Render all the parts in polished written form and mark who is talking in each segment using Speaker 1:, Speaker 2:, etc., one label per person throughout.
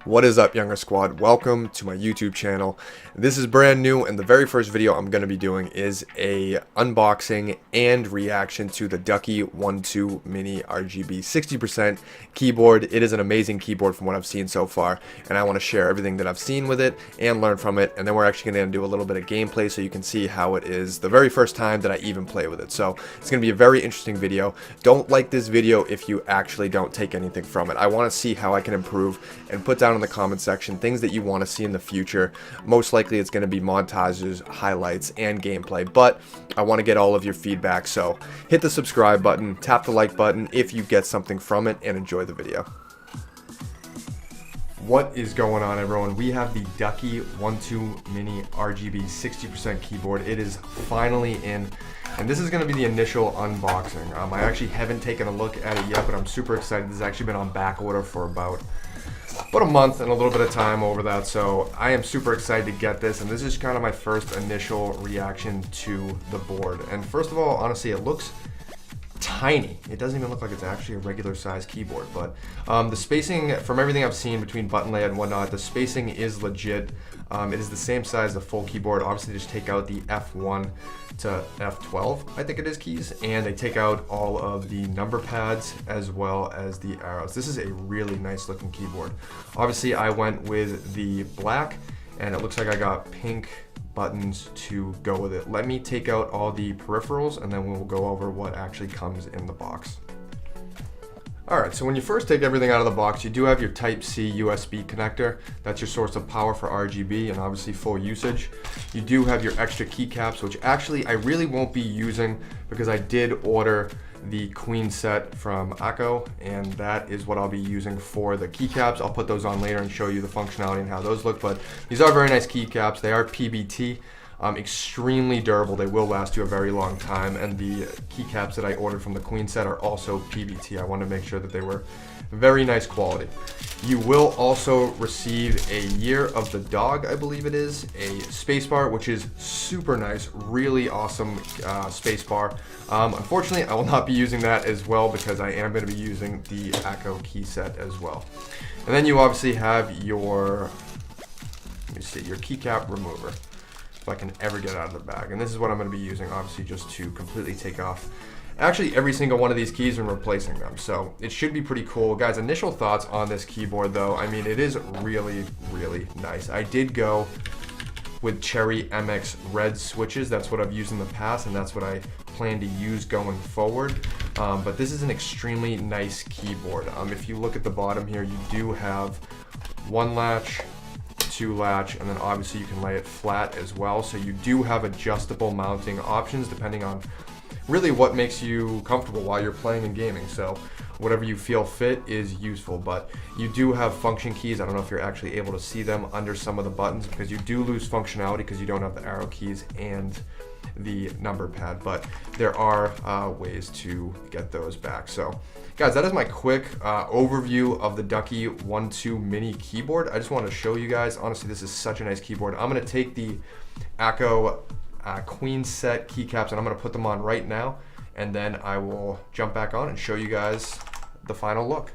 Speaker 1: What is up, Younger Squad? Welcome to my YouTube channel. This is brand new, and the very first video I'm going to be doing is a unboxing and reaction to the Ducky 1-2 Mini RGB 60% keyboard. It is an amazing keyboard from what I've seen so far, and I want to share everything that I've seen with it and learn from it, and then we're actually going to do a little bit of gameplay so you can see how it is the very first time that I even play with it. So it's going to be a very interesting video. Don't like this video if you actually don't take anything from it. I want to see how I can improve, and put down in the comment section things that you want to see in the future. Most likely it's going to be montages, highlights, and gameplay, but I want to get all of your feedback, so hit the subscribe button, tap the like button if you get something from it, and enjoy the video. What is going on, everyone? We have the Ducky 1-2 Mini RGB 60% keyboard. It is finally in, and this is going to be the initial unboxing. I actually haven't taken a look at it yet, but I'm super excited. This has actually been on back order for about a month and a little bit of time over that, so I am super excited to get this, and this is kind of my first initial reaction to the board. And first of all, honestly, it looks tiny. It doesn't even look like it's actually a regular size keyboard, but the spacing, from everything I've seen between button layout and whatnot, the spacing is legit. It is the same size as the full keyboard. Obviously, just take out the F1 to F12, I think it is, keys, and they take out all of the number pads as well as the arrows. This is a really nice looking keyboard. Obviously, I went with the black, and it looks like I got pink buttons to go with it. Let me take out all the peripherals, and then we'll go over what actually comes in the box. Alright, so when you first take everything out of the box, you do have your Type-C USB connector. That's your source of power for RGB and obviously full usage. You do have your extra keycaps, which actually I really won't be using because I did order the Queen set from Akko, and that is what I'll be using for the keycaps. I'll put those on later and show you the functionality and how those look, but these are very nice keycaps. They are PBT. Extremely durable. They will last you a very long time, and the keycaps that I ordered from the Queen set are also PBT. I wanted to make sure that they were very nice quality. You will also receive a Year of the Dog, I believe it is, a spacebar, which is super nice, really awesome spacebar. Unfortunately, I will not be using that as well because I am going to be using the Akko key set as well. And then you obviously have your, let me see, your keycap remover. If I can ever get it out of the bag. And this is what I'm going to be using, obviously, just to completely take off actually every single one of these keys and replacing them. So it should be pretty cool. Guys, initial thoughts on this keyboard though, I mean, it is really, really nice. I did go with Cherry MX red switches. That's what I've used in the past, and that's what I plan to use going forward. But this is an extremely nice keyboard. If you look at the bottom here, you do have one latch, two latch, and then obviously you can lay it flat as well. So you do have adjustable mounting options depending on really what makes you comfortable while you're playing and gaming. So whatever you feel fit is useful, but you do have function keys. I don't know if you're actually able to see them under some of the buttons because you do lose functionality because you don't have the arrow keys and the number pad, but there are ways to get those back. So guys, that is my quick overview of the Ducky 1-2 Mini keyboard. I just wanted to show you guys, honestly, this is such a nice keyboard. I'm going to take the Akko Queen set keycaps and I'm going to put them on right now, and then I will jump back on and show you guys the final look.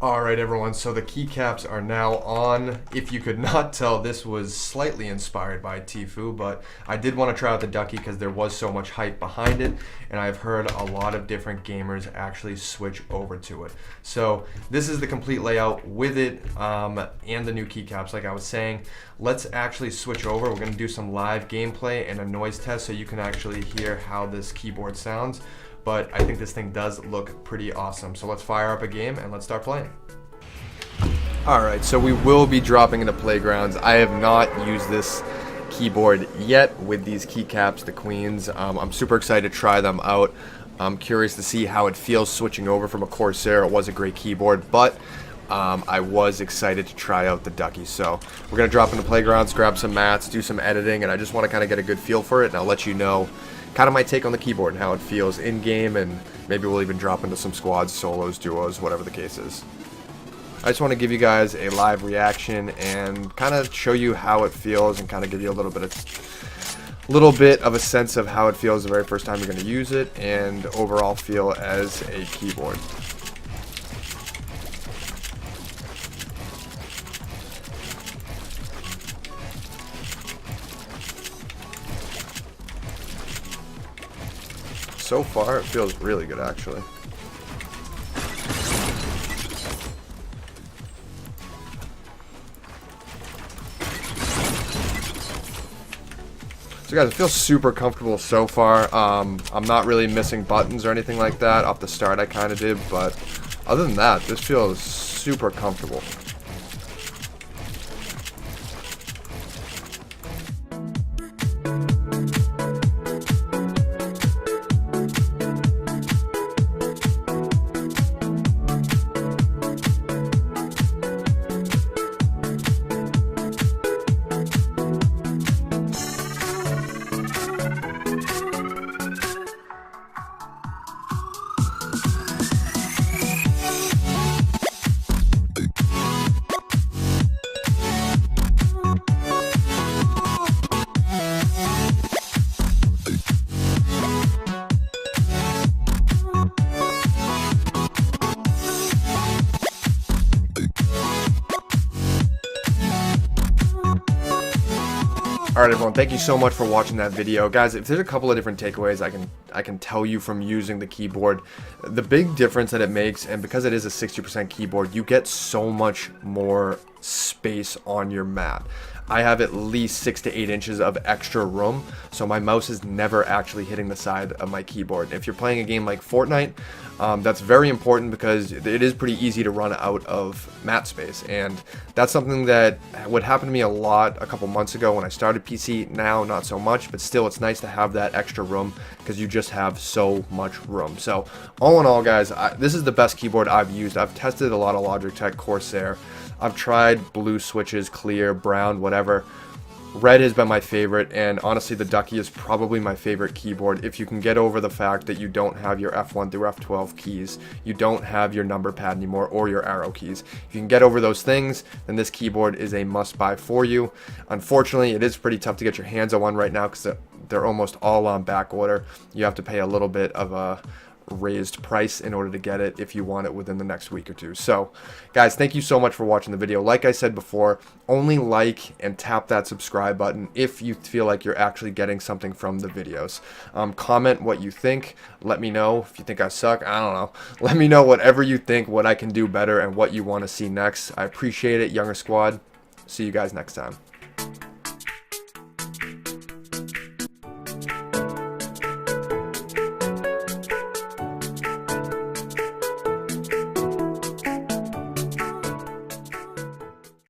Speaker 1: Alright everyone, so the keycaps are now on. If you could not tell, this was slightly inspired by Tfue, but I did want to try out the Ducky because there was so much hype behind it, and I've heard a lot of different gamers actually switch over to it. So this is the complete layout with it and the new keycaps. Like I was saying, let's actually switch over. We're going to do some live gameplay and a noise test so you can actually hear how this keyboard sounds. But I think this thing does look pretty awesome. So let's fire up a game and let's start playing. Alright, so we will be dropping into Playgrounds. I have not used this keyboard yet with these keycaps, the Queens. I'm super excited to try them out. I'm curious to see how it feels switching over from a Corsair. It was a great keyboard, but I was excited to try out the Ducky. So we're going to drop into Playgrounds, grab some mats, do some editing, and I just want to kind of get a good feel for it, and I'll let you know kind of my take on the keyboard and how it feels in game, and maybe we'll even drop into some squads, solos, duos, whatever the case is. I just want to give you guys a live reaction and kind of show you how it feels and kind of give you a little bit of a sense of how it feels the very first time you're going to use it and overall feel as a keyboard. so far it feels really good actually. So guys, it feels super comfortable so far. I'm not really missing buttons or anything like that. Off the start I kind of did, but other than that, this feels super comfortable. Alright everyone, thank you so much for watching that video. Guys, if there's a couple of different takeaways I can tell you from using the keyboard, the big difference that it makes, and because it is a 60% keyboard, you get so much more space on your mat. I have at least 6 to 8 inches of extra room, so my mouse is never actually hitting the side of my keyboard. If you're playing a game like Fortnite, that's very important because it is pretty easy to run out of mat space, and that's something that would happen to me a lot a couple months ago when I started PC. Now not so much, but still it's nice to have that extra room because you just have so much room. So all in all guys, this is the best keyboard I've used. I've tested a lot of Logitech, Corsair. I've tried blue switches, clear, brown, whatever. Red has been my favorite, and honestly the Ducky is probably my favorite keyboard if you can get over the fact that you don't have your F1 through F12 keys, you don't have your number pad anymore, or your arrow keys. If you can get over those things, then this keyboard is a must-buy for you. Unfortunately, it is pretty tough to get your hands on one right now because they're almost all on back order. You have to pay a little bit of a raised price in order to get it if you want it within the next week or two. So guys, thank you so much for watching the video. Like I said before, only like and tap that subscribe button if you feel like you're actually getting something from the videos. Comment what you think. Let me know if you think I suck. I don't know. Let me know whatever you think, what I can do better, and what you want to see next. I appreciate it, Younger Squad. See you guys next time.